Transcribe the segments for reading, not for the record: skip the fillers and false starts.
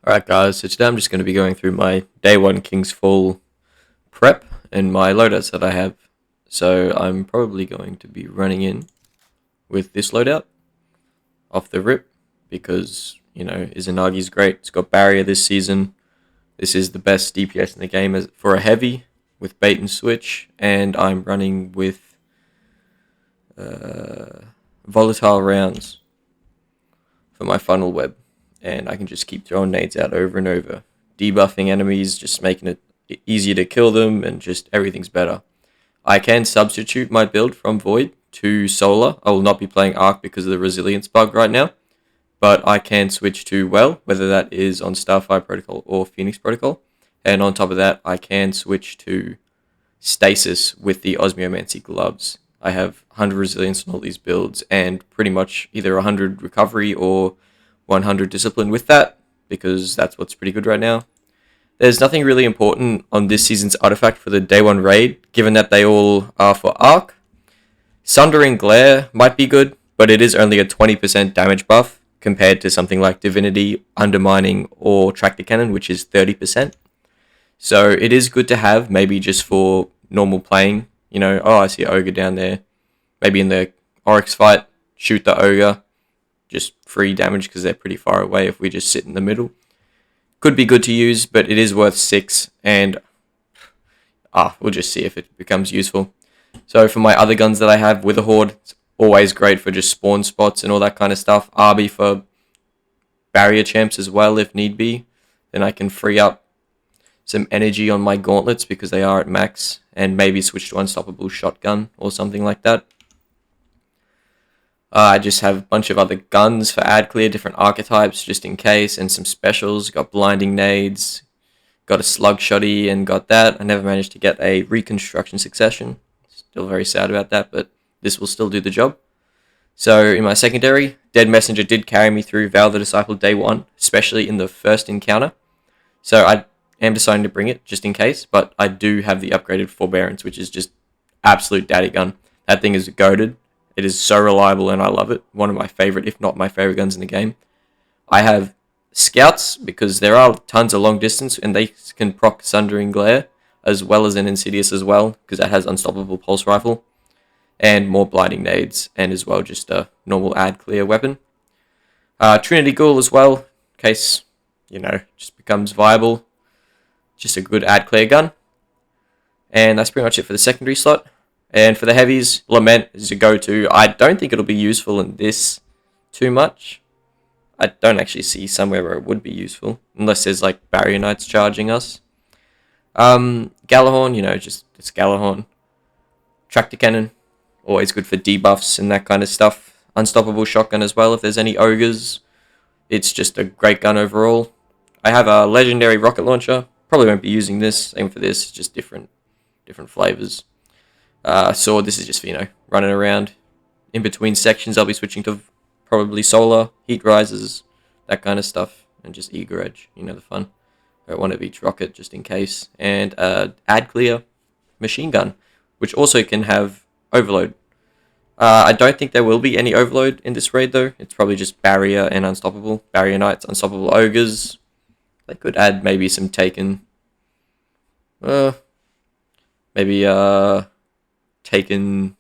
Alright guys, so today I'm just going to be going through my day 1 King's Fall prep and my loadouts that I have. So I'm probably going to be running in with this loadout off the rip because, Izanagi's great. It's got barrier this season. This is the best DPS in the game for a heavy with bait and switch, and I'm running with volatile rounds for my funnel web. And I can just keep throwing nades out over and over. Debuffing enemies, just making it easier to kill them, and just everything's better. I can substitute my build from Void to Solar. I will not be playing Arc because of the resilience bug right now. But I can switch to Well, whether that is on Starfire Protocol or Phoenix Protocol. And on top of that, I can switch to Stasis with the Osmiomancy gloves. I have 100 resilience on all these builds, and pretty much either 100 recovery or 100 discipline with that, because that's what's pretty good right now. There's nothing really important on this season's artifact for the day 1 raid, given that they all are for Arc. Sundering Glare might be good, but it is only a 20% damage buff compared to something like Divinity, Undermining, or Tractor Cannon, which is 30%. So it is good to have, maybe just for normal playing. I see an Ogre down there. Maybe in the Oryx fight, shoot the Ogre. Just free damage because they're pretty far away if we just sit in the middle. Could be good to use, but it is worth 6, and we'll just see if it becomes useful. So for my other guns that I have, Witherhoard, it's always great for just spawn spots and all that kind of stuff. Arby for barrier champs as well if need be. Then I can free up some energy on my gauntlets because they are at max, and maybe switch to Unstoppable Shotgun or something like that. I just have a bunch of other guns for ad clear, different archetypes just in case, and some specials. Got blinding nades, got a slug shotty, and got that. I never managed to get a reconstruction succession. Still very sad about that, but this will still do the job. So in my secondary, Dead Messenger did carry me through Val the Disciple day 1, especially in the first encounter. So I am deciding to bring it just in case, but I do have the upgraded Forbearance, which is just absolute daddy gun. That thing is goated. It is so reliable and I love it. One of my favorite, if not my favorite guns in the game. I have Scouts because there are tons of long distance and they can proc Sundering Glare as well as an Insidious as well because that has Unstoppable Pulse Rifle and more Blinding Nades and as well just a normal ad clear weapon. Trinity Ghoul as well in case, just becomes viable. Just a good ad clear gun. And that's pretty much it for the secondary slot. And for the heavies, Lament is a go-to. I don't think it'll be useful in this too much. I don't actually see somewhere where it would be useful, unless there's like Barrier Knights charging us. Galahorn, it's Galahorn. Tractor Cannon, always good for debuffs and that kind of stuff. Unstoppable Shotgun as well if there's any Ogres. It's just a great gun overall. I have a Legendary Rocket Launcher. Probably won't be using this. Same for this, just different flavors. Sword, this is just for, running around. In between sections, I'll be switching to probably Solar, Heat Rises, that kind of stuff, and just Eager Edge, the fun. Got one of each rocket, just in case. And Ad Clear Machine Gun, which also can have Overload. I don't think there will be any Overload in this raid, though. It's probably just Barrier and Unstoppable. Barrier Knights, Unstoppable Ogres. They could add maybe some Taken. Maybe, Taken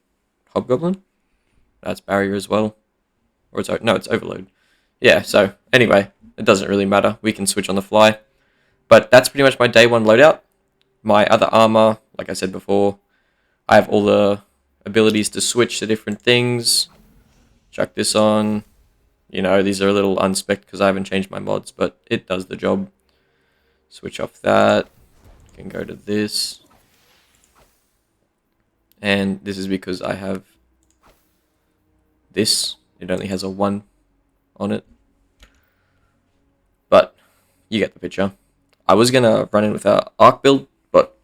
Hobgoblin? That's Barrier as well. Or it's Overload. Yeah, so anyway, it doesn't really matter. We can switch on the fly. But that's pretty much my day 1 loadout. My other armor, like I said before, I have all the abilities to switch to different things. Chuck this on. These are a little unspec'd because I haven't changed my mods, but it does the job. Switch off that. Can go to this. And this is because I have this. It only has a 1 on it. But you get the picture. I was going to run in with an Arc build, but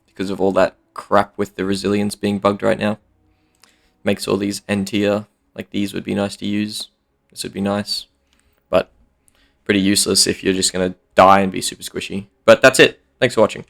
because of all that crap with the resilience being bugged right now, makes all these N tier, like these would be nice to use. This would be nice. But pretty useless if you're just going to die and be super squishy. But that's it. Thanks for watching.